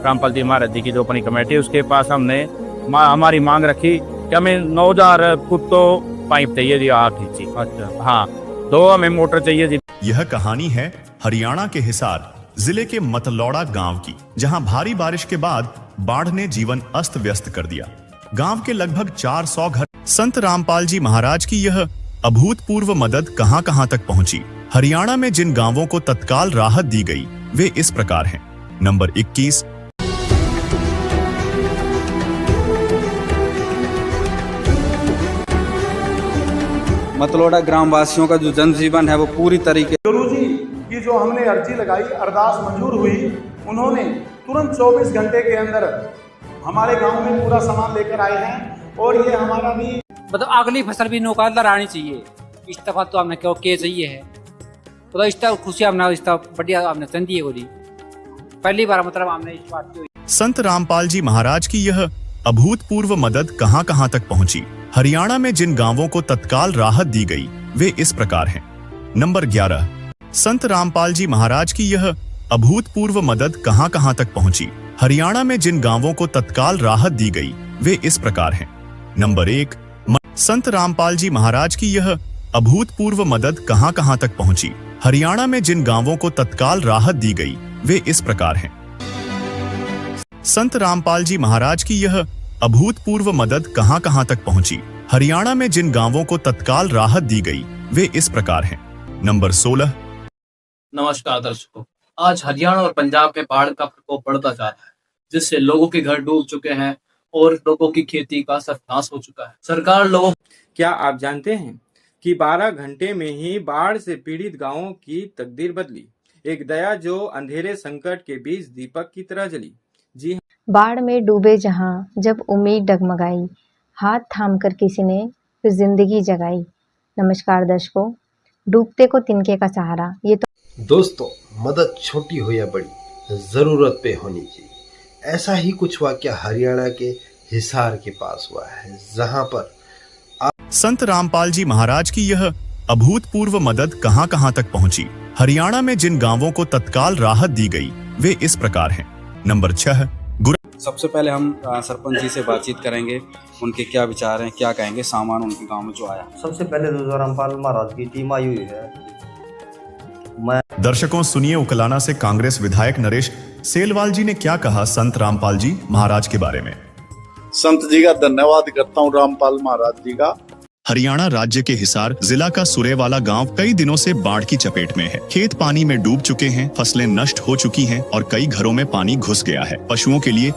रामपाल जी महाराज जी की जो अपनी कमेटी है उसके पास हमने हमारी मांग रखी कि हमें 9000 फुट तो पाइप चाहिए जी, आग खींची। अच्छा हाँ, 2 हमें मोटर चाहिए जी। यह कहानी है हरियाणा के हिसार जिले के मतलौड़ा गांव की, जहां भारी बारिश के बाद बाढ़ ने जीवन अस्त व्यस्त कर दिया। गांव के लगभग 400 घर। संत रामपाल जी महाराज की यह अभूतपूर्व मदद कहां कहां तक पहुंची। हरियाणा में जिन गांवों को तत्काल राहत दी गई वे इस प्रकार हैं। नंबर 21, मतलौड़ा ग्राम वासियों का जो जनजीवन है वो पूरी तरीके। गुरु जी की जो हमने अर्जी लगाई, अरदास मंजूर हुई, उन्होंने तुरंत 24 घंटे के अंदर हमारे गांव में पूरा सामान लेकर आए हैं। और ये हमारा भी मतलब अगली फसल भी नौकादार आनी चाहिए। इस दफा तो हमने क्यों के चाहिए है तो इस तरह खुशी हमने इस तरह बढ़िया हमने चंदी है पहली बार मतलब हमने इस बात की। संत रामपाल जी महाराज की यह अभूतपूर्व मदद कहां कहां तक पहुंची। हरियाणा में जिन गांवों को तत्काल राहत दी गई वे इस प्रकार हैं। नंबर 11, संत रामपाल जी महाराज की यह अभूतपूर्व मदद कहां कहां तक पहुंची। हरियाणा में जिन गांवों को तत्काल राहत दी गई वे इस प्रकार हैं। नंबर 1, संत रामपाल जी महाराज की यह अभूतपूर्व मदद कहां कहां तक पहुंची। हरियाणा में जिन गांवों को तत्काल राहत दी गई वे इस प्रकार हैं। संत रामपाल जी महाराज की यह अभूतपूर्व मदद कहां कहां तक पहुंची। हरियाणा में जिन गांवों को तत्काल राहत दी गई वे इस प्रकार हैं। नंबर 16, नमस्कार दर्शकों, आज हरियाणा और पंजाब में बाढ़ का प्रकोप बढ़ता जा रहा है, जिससे लोगों के घर डूब चुके हैं और लोगों की खेती का सर्वनाश हो चुका है। सरकार लोगों क्या आप जानते हैं कि 12 घंटे में ही बाढ़ से पीड़ित गांवों की तकदीर बदली। एक दया जो अंधेरे संकट के बीच दीपक की तरह जली। जी बाढ़ में डूबे जहां जब उम्मीद डगमगाई, हाथ थामकर किसी ने फिर जिंदगी जगाई। नमस्कार दर्शकों, डूबते को तिनके का सहारा। ये तो दोस्तों, मदद छोटी हो या बड़ी जरूरत पे होनी चाहिए। ऐसा ही कुछ वाकया हरियाणा के हिसार के पास हुआ है, जहां पर संत रामपाल जी महाराज की यह अभूतपूर्व मदद कहां कहां तक पहुंची। हरियाणा में जिन गांवों को तत्काल राहत दी गई वे इस प्रकार हैं। नंबर 6, सबसे पहले हम सरपंच जी से बातचीत करेंगे, उनके क्या विचार हैं, क्या कहेंगे सामान उनके गांव में जो आया। सबसे पहले तो रामपाल महाराज की टीम आई हुई है। दर्शकों सुनिए, उकलाना से कांग्रेस विधायक नरेश सेलवाल जी ने क्या कहा संत रामपाल जी महाराज के बारे में। संत जी का धन्यवाद करता हूँ, रामपाल महाराज जी का। हरियाणा राज्य के हिसार जिला का सुरेवाला गांव कई दिनों से बाढ़ की चपेट में है। खेत पानी में डूब चुके हैं, फसलें नष्ट हो चुकी हैं और कई घरों में पानी घुस गया है। पशुओं के लिए